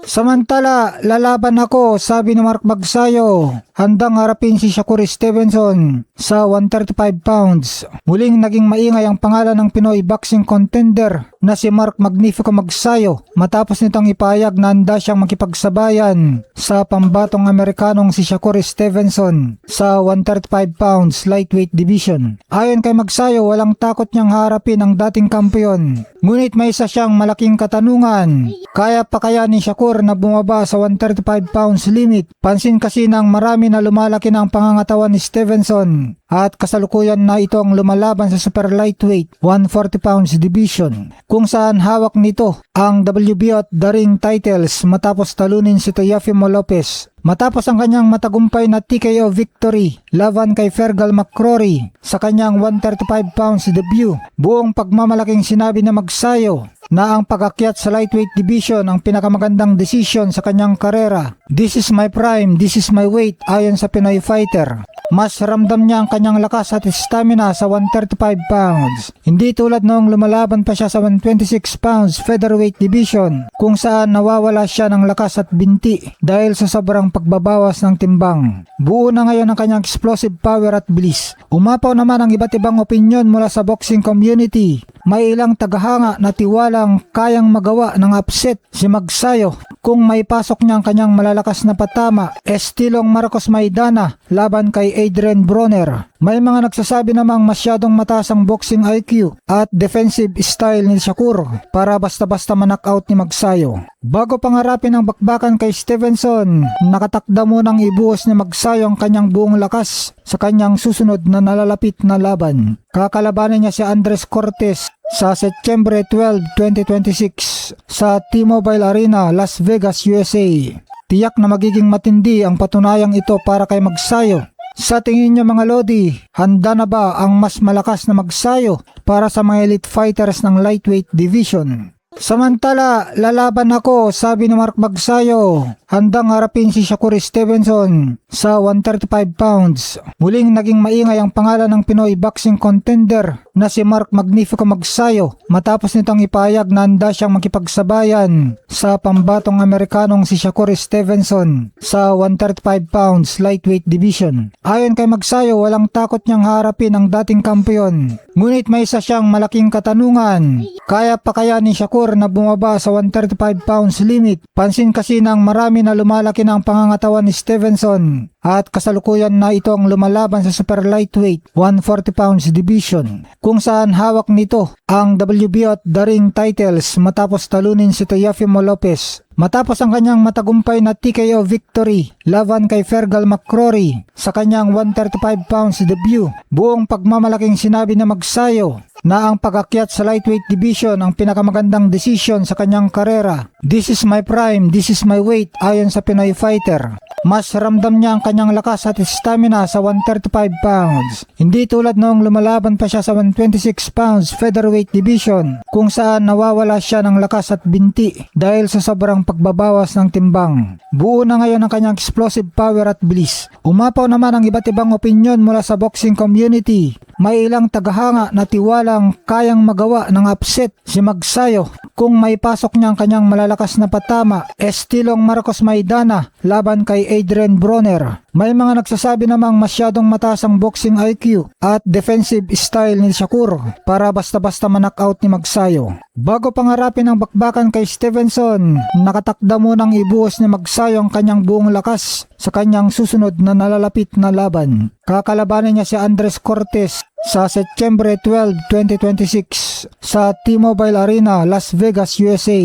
Samantala, lalaban ako, sabi ni Mark Magsayo. Handang harapin si Shakur Stevenson sa 135 pounds. Muling naging maingay ang pangalan ng Pinoy boxing contender na si Mark Magnifico Magsayo matapos nitong ipahayag na handa siyang makipagsabayan sa pambatong Amerikanong si Shakur Stevenson sa 135 pounds lightweight division. Ayon kay Magsayo, walang takot niyang harapin ang dating kampeon. Ngunit may isa siyang malaking katanungan. Kaya pa kaya ni Shakur na bumaba sa 135 pounds limit? Pansin kasi ng marami na lumalaki na ang pangangatawan ni Stevenson at kasalukuyan na ito ang lumalaban sa super lightweight 140 pounds division kung saan hawak nito ang WBO at the ring titles matapos talunin si Teofimo Lopez. Matapos ang kanyang matagumpay na TKO victory laban kay Fergal McCrory sa kanyang 135 pounds debut, buong pagmamalaking sinabi na Magsayo na ang pag-akyat sa lightweight division ang pinakamagandang desisyon sa kanyang karera. This is my prime, this is my weight, ayon sa Pinoy fighter. Mas ramdam niya ang kanyang lakas at stamina sa 135 pounds. Hindi tulad noong lumalaban pa siya sa 126 pounds featherweight division kung saan nawawala siya ng lakas at binti dahil sa sobrang pagbabawas ng timbang. Buo na ngayon ang kanyang explosive power at bilis. Umapaw naman ang iba't ibang opinyon mula sa boxing community. May ilang tagahanga na tiwalang kayang magawa ng upset si Magsayo kung may pasok niya ang kanyang malalakas na patama, estilong Marcos Maidana laban kay Adrian Broner. May mga nagsasabi namang masyadong mataas ang boxing IQ at defensive style ni Shakur para basta-basta ma-knockout ni Magsayo. Bago pangarapin ang bakbakan kay Stevenson, nakatakda munang ibuhos ni Magsayo ang kanyang buong lakas sa kanyang susunod na nalalapit na laban. Kakalabanin niya si Andres Cortes sa Setyembre 12, 2026 sa T-Mobile Arena, Las Vegas, USA. Tiyak na magiging matindi ang patunayang ito para kay Magsayo. Sa tingin niyo mga Lodi, handa na ba ang mas malakas na Magsayo para sa mga elite fighters ng lightweight division? Samantala, lalaban ako, sabi ni Mark Magsayo. Handang harapin si Shakur Stevenson sa 135 pounds. Muling naging maingay ang pangalan ng Pinoy boxing contender na si Mark Magnifico Magsayo matapos nitong ipahayag na handa siyang makipagsabayan sa pambatong Amerikanong si Shakur Stevenson sa 135 pounds lightweight division. Ayon kay Magsayo, walang takot niyang harapin ang dating kampeon. Ngunit may isa siyang malaking katanungan. Kaya pa kaya ni Shakur na bumaba sa 135 pounds limit? Pansin kasi ng marami na lumalaki na ang pangangatawan ni Stevenson at kasalukuyan na ito ang lumalaban sa super lightweight 140 pounds division kung saan hawak nito ang WBO at the ring titles matapos talunin si Teofimo Lopez. Matapos ang kanyang matagumpay na TKO victory laban kay Fergal McCrory sa kanyang 135 pounds debut, buong pagmamalaking sinabi na Magsayo na ang pag-akyat sa lightweight division ang pinakamagandang desisyon sa kanyang karera. This is my prime, this is my weight, ayon sa Pinoy fighter. Mas ramdam niya ang kanyang lakas at stamina sa 135 pounds. Hindi tulad noong lumalaban pa siya sa 126 pounds featherweight division kung saan nawawala siya ng lakas at binti dahil sa sobrang pagbabawas ng timbang. Buo na ngayon ang kanyang explosive power at bilis. Umapaw naman ang iba't ibang opinyon mula sa boxing community. May ilang tagahanga na tiwalang kayang magawa ng upset si Magsayo kung may pasok niya ang kanyang malalakas na patama, estilong Marcos Maidana laban kay Adrian Broner. May mga nagsasabi namang masyadong mataas ang boxing IQ at defensive style ni Shakur para basta-basta ma-knockout ni Magsayo. Bago pangarapin ang bakbakan kay Stevenson, nakatakda munang ibuhos ni Magsayo ang kanyang buong lakas sa kanyang susunod na nalalapit na laban. Kakalabanin niya si Andres Cortes sa Setyembre 12, 2026 sa T-Mobile Arena, Las Vegas, USA.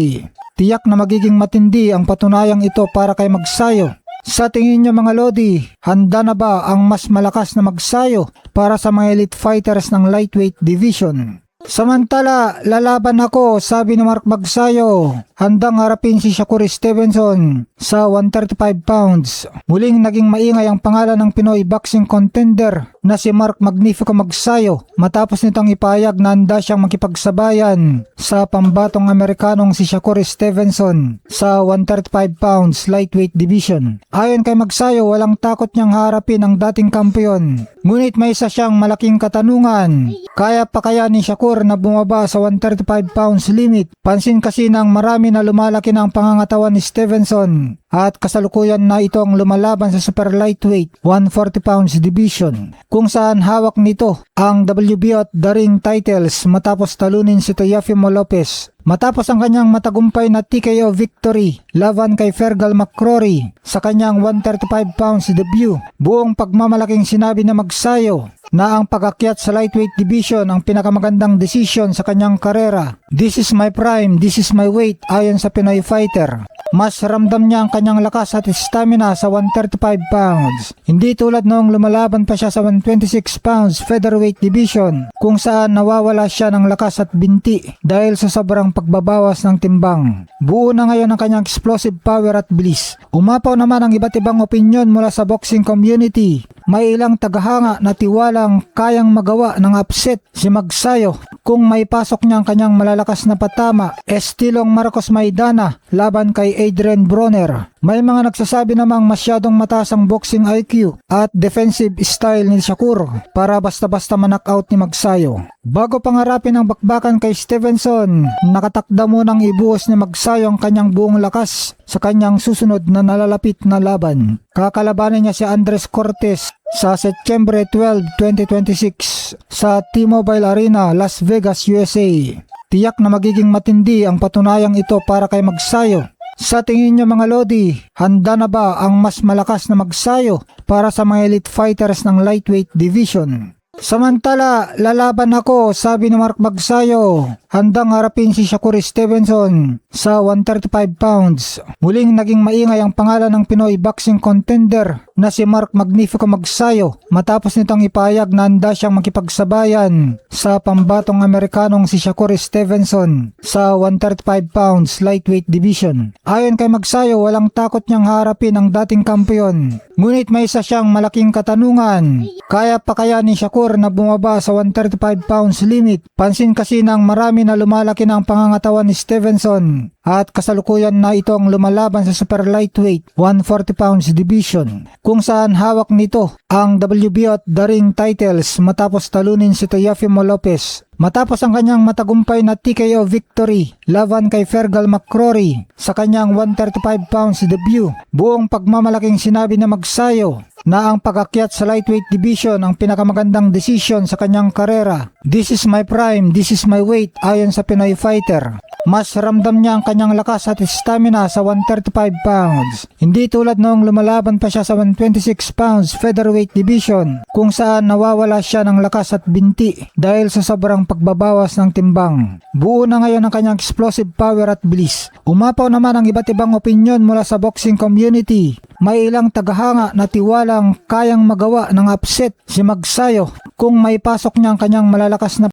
Tiyak na magiging matindi ang patunayang ito para kay Magsayo. Sa tingin niyo mga Lodi, handa na ba ang mas malakas na Magsayo para sa mga elite fighters ng lightweight division? Samantala, lalaban ako, sabi ni Mark Magsayo. Handang harapin si Shakur Stevenson sa 135 pounds. Muling naging maingay ang pangalan ng Pinoy boxing contender na si Mark Magnifico Magsayo matapos nitong ipahayag na handa siyang makipagsabayan sa pambatong Amerikanong si Shakur Stevenson sa 135 pounds lightweight division. Ayon kay Magsayo, walang takot niyang harapin ang dating kampeon. Ngunit may isa siyang malaking katanungan. Kaya pa kaya ni Shakur na bumaba sa 135 pounds limit? Pansin kasi ng marami marami na lumalaki na ang pangangatawan ni Stevenson at kasalukuyan na ito ang lumalaban sa super lightweight 140 pounds division kung saan hawak nito ang WBO at the ring titles matapos talunin si Teofimo Lopez. Matapos ang kanyang matagumpay na TKO victory laban kay Fergal McCrory sa kanyang 135 pounds debut, buong pagmamalaking sinabi na Magsayo na ang pag-akyat sa lightweight division ang pinakamagandang desisyon sa kanyang karera. This is my prime, this is my weight ayon sa Pinoy Fighter. Mas ramdam niya ang kanyang lakas at stamina sa 135 pounds. Hindi tulad noong lumalaban pa siya sa 126 pounds featherweight division kung saan nawawala siya ng lakas at binti dahil sa sobrang pagbabawas ng timbang. Buo na ngayon ang kanyang explosive power at bilis. Umapaw naman ang iba't ibang opinyon mula sa boxing community. May ilang tagahanga na tiwalang kayang magawa ng upset si Magsayo kung may pasok niya ang kanyang malalakas na patama, estilong Marcos Maidana laban kay Adrian Broner. May mga nagsasabi namang masyadong mataas ang boxing IQ at defensive style ni Shakur para basta-basta manaknout ni Magsayo. Bago pangarapin ang bakbakan kay Stevenson, nakatakda munang ibuhos ni Magsayo ang kanyang buong lakas sa kanyang susunod na nalalapit na laban. Kakalabanin niya si Andres Cortes sa Setyembre 12, 2026 sa T-Mobile Arena, Las Vegas, USA. Tiyak na magiging matindi ang patunayang ito para kay Magsayo. Sa tingin niyo mga Lodi, handa na ba ang mas malakas na Magsayo para sa mga elite fighters ng lightweight division? Samantala, lalaban ako, sabi ni Mark Magsayo. Handang harapin si Shakur Stevenson sa 135 pounds. Muling naging maingay ang pangalan ng Pinoy boxing contender na si Mark Magnifico Magsayo matapos nitong ipahayag na handa siyang makipagsabayan sa pambatong Amerikanong si Shakur Stevenson sa 135 pounds lightweight division. Ayon kay Magsayo, walang takot niyang harapin ang dating kampeon. Ngunit may isa siyang malaking katanungan. Kaya pa kaya ni Shakur na bumaba sa 135 pounds limit? Pansin kasi ng marami na lumalaki na ang pangangatawan ni Stevenson at kasalukuyan na ito ang lumalaban sa super lightweight 140 pounds division kung saan hawak nito ang WBO at the ring titles matapos talunin si Teofimo Lopez. Matapos ang kanyang matagumpay na TKO victory laban kay Fergal McCrory sa kanyang 135 pounds debut, buong pagmamalaking sinabi na Magsayo na ang pag-akyat sa lightweight division ang pinakamagandang desisyon sa kanyang karera. This is my prime, this is my weight ayon sa Pinoy Fighter. Mas ramdam niya ang kanyang lakas at stamina sa 135 pounds. Hindi tulad noong lumalaban pa siya sa 126 pounds featherweight division kung saan nawawala siya ng lakas at binti dahil sa sobrang pagbabawas ng timbang. Buo na ngayon ang kanyang explosive power at bilis. Umapaw naman ang iba't ibang opinyon mula sa boxing community. May ilang tagahanga na tiwalang kayang magawa ng upset si Magsayo kung may pasok niya ang kanyang malalakas na